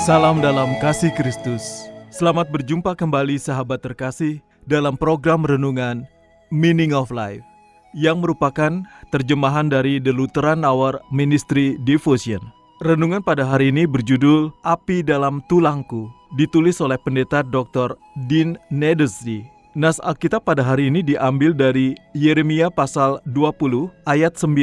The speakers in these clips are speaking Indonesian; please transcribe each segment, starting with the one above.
Salam dalam kasih Kristus. Selamat berjumpa kembali sahabat terkasih dalam program renungan Meaning of Life yang merupakan terjemahan dari The Lutheran Hour Ministry Devotion. Renungan pada hari ini berjudul Api Dalam Tulangku, ditulis oleh Pendeta Dr. Dean Nedesdi. Nas Alkitab pada hari ini diambil dari Yeremia pasal 20 ayat 9.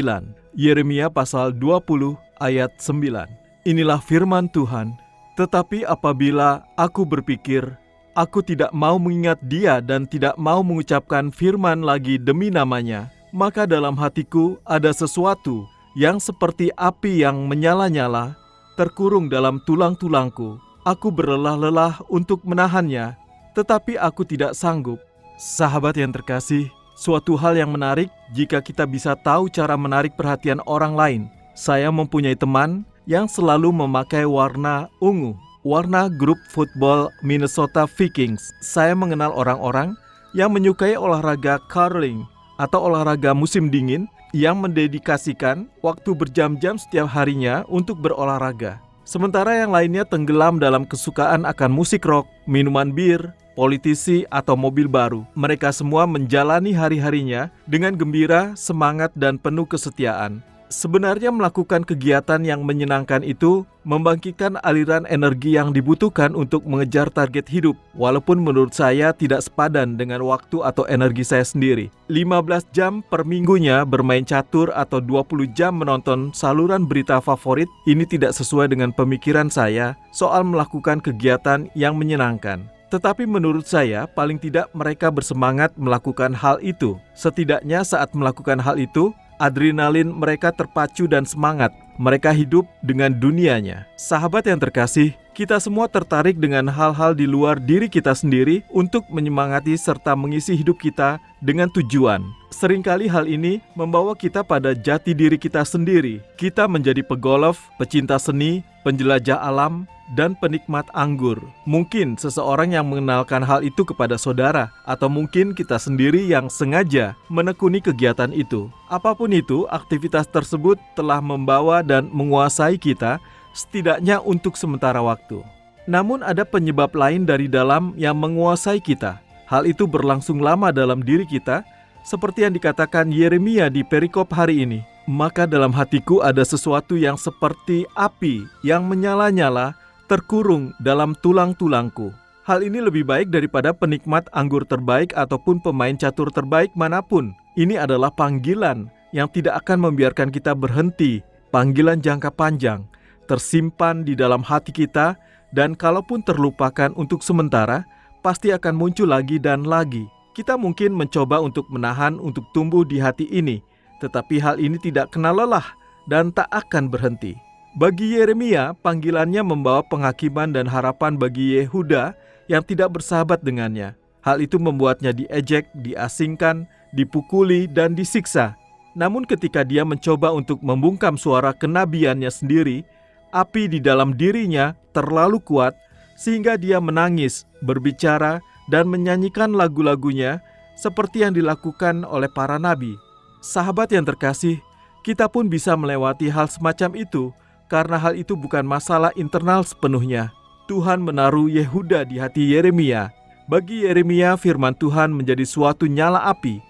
Yeremia pasal 20 ayat 9. Inilah firman Tuhan. Tetapi apabila aku berpikir, aku tidak mau mengingat Dia dan tidak mau mengucapkan firman lagi demi namanya, maka dalam hatiku ada sesuatu yang seperti api yang menyala-nyala, terkurung dalam tulang-tulangku. Aku berlelah-lelah untuk menahannya, tetapi aku tidak sanggup. Sahabat yang terkasih, suatu hal yang menarik jika kita bisa tahu cara menarik perhatian orang lain. Saya mempunyai teman yang selalu memakai warna ungu, warna grup football Minnesota Vikings. Saya mengenal orang-orang yang menyukai olahraga curling atau olahraga musim dingin yang mendedikasikan waktu berjam-jam setiap harinya untuk berolahraga. Sementara yang lainnya tenggelam dalam kesukaan akan musik rock, minuman bir, politisi, atau mobil baru. Mereka semua menjalani hari-harinya dengan gembira, semangat, dan penuh kesetiaan. Sebenarnya melakukan kegiatan yang menyenangkan itu membangkitkan aliran energi yang dibutuhkan untuk mengejar target hidup, walaupun menurut saya tidak sepadan dengan waktu atau energi saya sendiri. 15 jam per minggunya bermain catur atau 20 jam menonton saluran berita favorit, ini tidak sesuai dengan pemikiran saya soal melakukan kegiatan yang menyenangkan. Tetapi menurut saya, paling tidak mereka bersemangat melakukan hal itu. Setidaknya saat melakukan hal itu, adrenalin mereka terpacu dan semangat. Mereka hidup dengan dunianya. Sahabat yang terkasih, kita semua tertarik dengan hal-hal di luar diri kita sendiri untuk menyemangati serta mengisi hidup kita dengan tujuan. Seringkali hal ini membawa kita pada jati diri kita sendiri. Kita menjadi pegolf, pecinta seni, penjelajah alam, dan penikmat anggur. Mungkin seseorang yang mengenalkan hal itu kepada saudara, atau mungkin kita sendiri yang sengaja menekuni kegiatan itu. Apapun itu, aktivitas tersebut telah membawa dan menguasai kita, setidaknya untuk sementara waktu. Namun ada penyebab lain dari dalam yang menguasai kita. Hal itu berlangsung lama dalam diri kita, seperti yang dikatakan Yeremia di perikop hari ini. Maka dalam hatiku ada sesuatu yang seperti api yang menyala-nyala, terkurung dalam tulang-tulangku. Hal ini lebih baik daripada penikmat anggur terbaik ataupun pemain catur terbaik manapun. Ini adalah panggilan yang tidak akan membiarkan kita berhenti. Panggilan jangka panjang, tersimpan di dalam hati kita, dan kalaupun terlupakan untuk sementara, pasti akan muncul lagi dan lagi. Kita mungkin mencoba untuk menahan untuk tumbuh di hati ini, tetapi hal ini tidak kenal lelah dan tak akan berhenti. Bagi Yeremia, panggilannya membawa penghakiman dan harapan bagi Yehuda yang tidak bersahabat dengannya. Hal itu membuatnya diejek, diasingkan, dipukuli, dan disiksa. Namun ketika dia mencoba untuk membungkam suara kenabiannya sendiri, api di dalam dirinya terlalu kuat sehingga dia menangis, berbicara, dan menyanyikan lagu-lagunya seperti yang dilakukan oleh para nabi. Sahabat yang terkasih, kita pun bisa melewati hal semacam itu, karena hal itu bukan masalah internal sepenuhnya. Tuhan menaruh Yehuda di hati Yeremia. Bagi Yeremia, firman Tuhan menjadi suatu nyala api,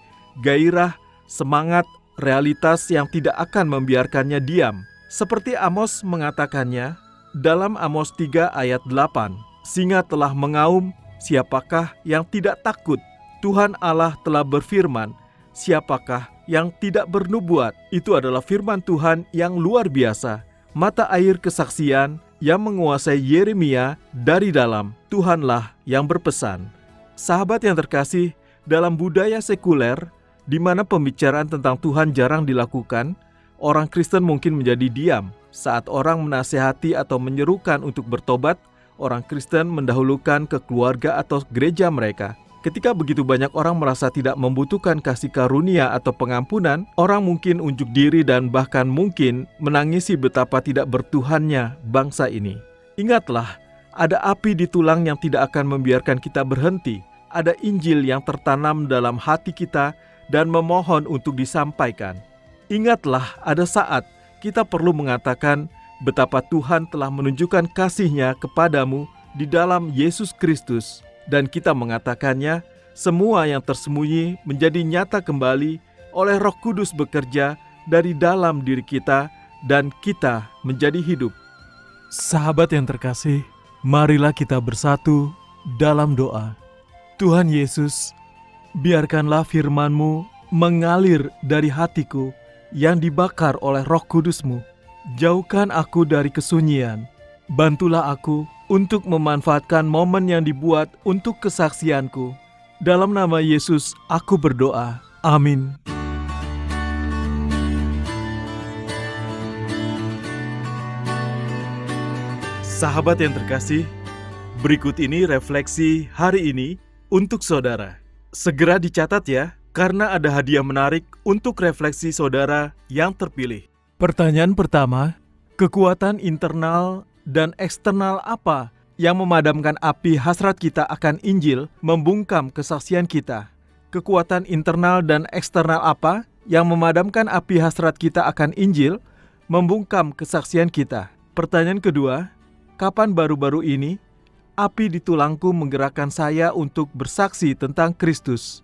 gairah, semangat, realitas yang tidak akan membiarkannya diam. Seperti Amos mengatakannya dalam Amos 3 ayat 8. Singa telah mengaum, siapakah yang tidak takut? Tuhan Allah telah berfirman, siapakah yang tidak bernubuat? Itu adalah firman Tuhan yang luar biasa. Mata air kesaksian yang menguasai Yeremia dari dalam. Tuhanlah yang berpesan. Sahabat yang terkasih, dalam budaya sekuler, di mana pembicaraan tentang Tuhan jarang dilakukan, orang Kristen mungkin menjadi diam. Saat orang menasihati atau menyerukan untuk bertobat, orang Kristen mendahulukan ke keluarga atau gereja mereka. Ketika begitu banyak orang merasa tidak membutuhkan kasih karunia atau pengampunan, orang mungkin unjuk diri dan bahkan mungkin menangisi betapa tidak bertuhannya bangsa ini. Ingatlah, ada api di tulang yang tidak akan membiarkan kita berhenti. Ada Injil yang tertanam dalam hati kita dan memohon untuk disampaikan. Ingatlah, ada saat kita perlu mengatakan, betapa Tuhan telah menunjukkan kasih-Nya kepadamu di dalam Yesus Kristus, dan kita mengatakannya, semua yang tersembunyi menjadi nyata kembali oleh Roh Kudus bekerja dari dalam diri kita, dan kita menjadi hidup. Sahabat yang terkasih, marilah kita bersatu dalam doa. Tuhan Yesus, biarkanlah firman-Mu mengalir dari hatiku yang dibakar oleh Roh Kudus-Mu. Jauhkan aku dari kesunyian. Bantulah aku untuk memanfaatkan momen yang dibuat untuk kesaksianku. Dalam nama Yesus aku berdoa. Amin. Sahabat yang terkasih, berikut ini refleksi hari ini untuk saudara. Segera dicatat ya, karena ada hadiah menarik untuk refleksi saudara yang terpilih. Pertanyaan pertama, kekuatan internal dan eksternal apa yang memadamkan api hasrat kita akan Injil, membungkam kesaksian kita? Kekuatan internal dan eksternal apa yang memadamkan api hasrat kita akan Injil, membungkam kesaksian kita? Pertanyaan kedua, kapan baru-baru ini api di tulangku menggerakkan saya untuk bersaksi tentang Kristus?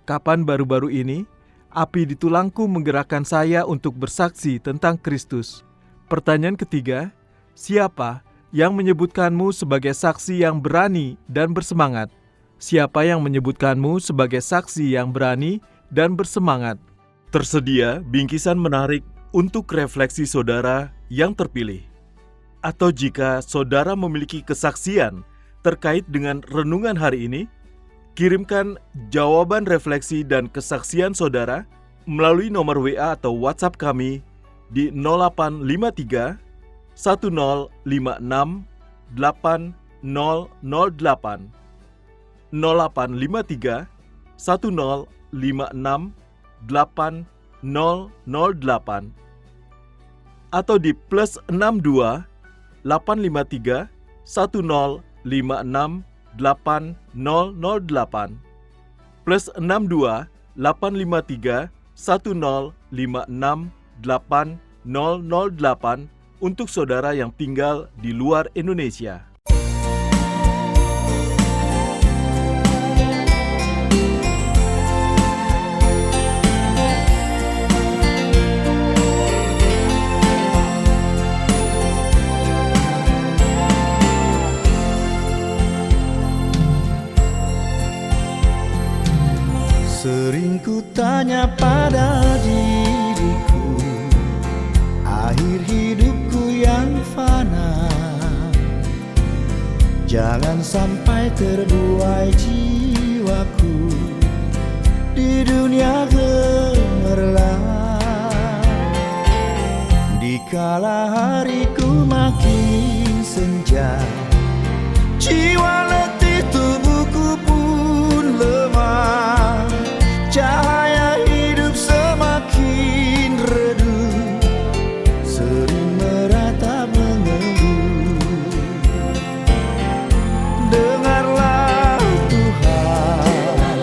Kapan baru-baru ini api di tulangku menggerakkan saya untuk bersaksi tentang Kristus? Pertanyaan ketiga, siapa yang menyebutkanmu sebagai saksi yang berani dan bersemangat? Siapa yang menyebutkanmu sebagai saksi yang berani dan bersemangat? Tersedia bingkisan menarik untuk refleksi saudara yang terpilih. Atau jika saudara memiliki kesaksian terkait dengan renungan hari ini, kirimkan jawaban refleksi dan kesaksian saudara melalui nomor WA atau WhatsApp kami di 0853 1056 8008 0853 1056 8008 atau di +62 853 1056 8008 +62 853 1056 8008 untuk saudara yang tinggal di luar Indonesia. Sering ku tanya pada diriku, akhir hidupku yang fana, jangan sampai terbuai jiwaku di dunia gemerlap. Dikala hariku makin senja, jiwa letih, tubuhku pun lemah. Cahaya hidup semakin redup, sering meratap mengeluh. Dengarlah Tuhan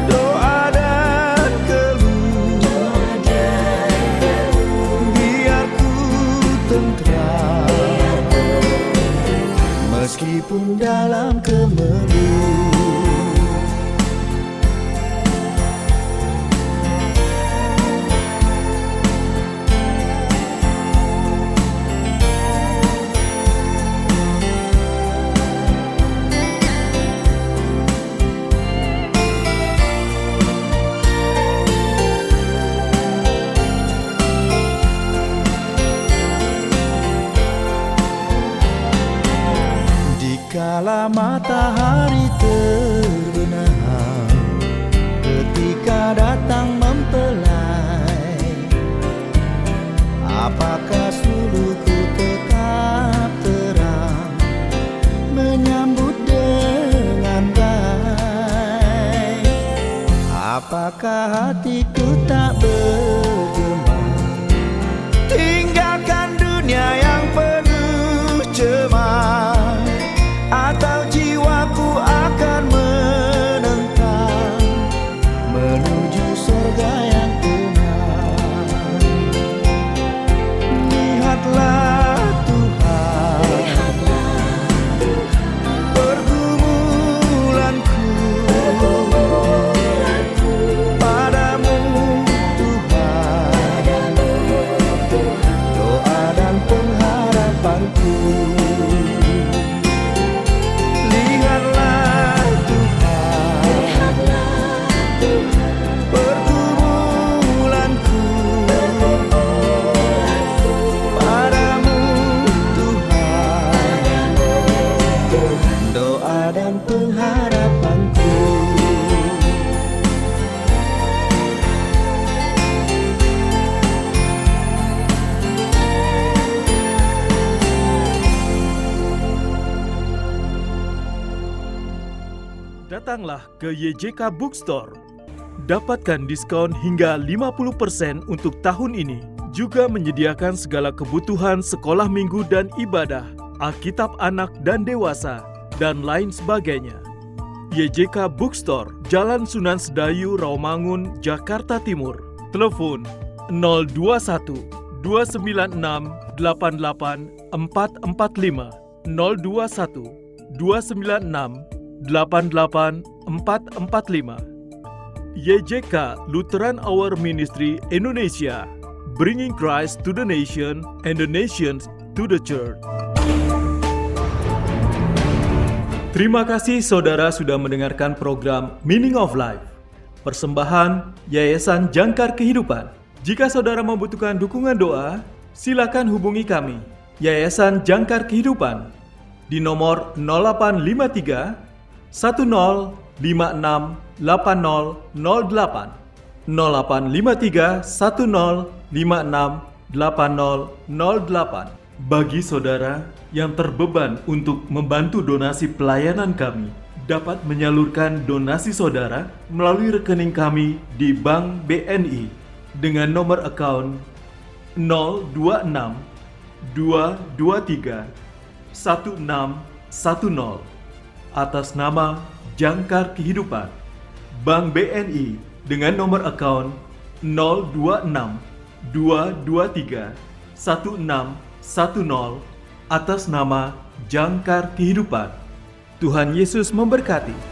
doa dan keluh, biar ku tentram Datanglah ke YJK Bookstore. Dapatkan diskon hingga 50% untuk tahun ini. Juga menyediakan segala kebutuhan sekolah minggu dan ibadah, Alkitab anak dan dewasa, dan lain sebagainya. YJK Bookstore, Jalan Sunan Sedayu, Rawamangun, Jakarta Timur. Telepon 021 296 88 445 021 296 88 445. YJK Lutheran Hour Ministry Indonesia, bringing Christ to the nation and the nations to the church. Terima kasih saudara sudah mendengarkan program Meaning of Life, persembahan Yayasan Jangkar Kehidupan. Jika saudara membutuhkan dukungan doa, silakan hubungi kami, Yayasan Jangkar Kehidupan, di nomor 0853 1056 8008 0853 1056 8008. Bagi saudara yang terbeban untuk membantu donasi pelayanan kami, dapat menyalurkan donasi saudara melalui rekening kami di Bank BNI dengan nomor account 026 223 1610 atas nama Jangkar Kehidupan. Bank BNI dengan nomor account 026 223 1610 atas nama Jangkar Kehidupan. Tuhan Yesus memberkati.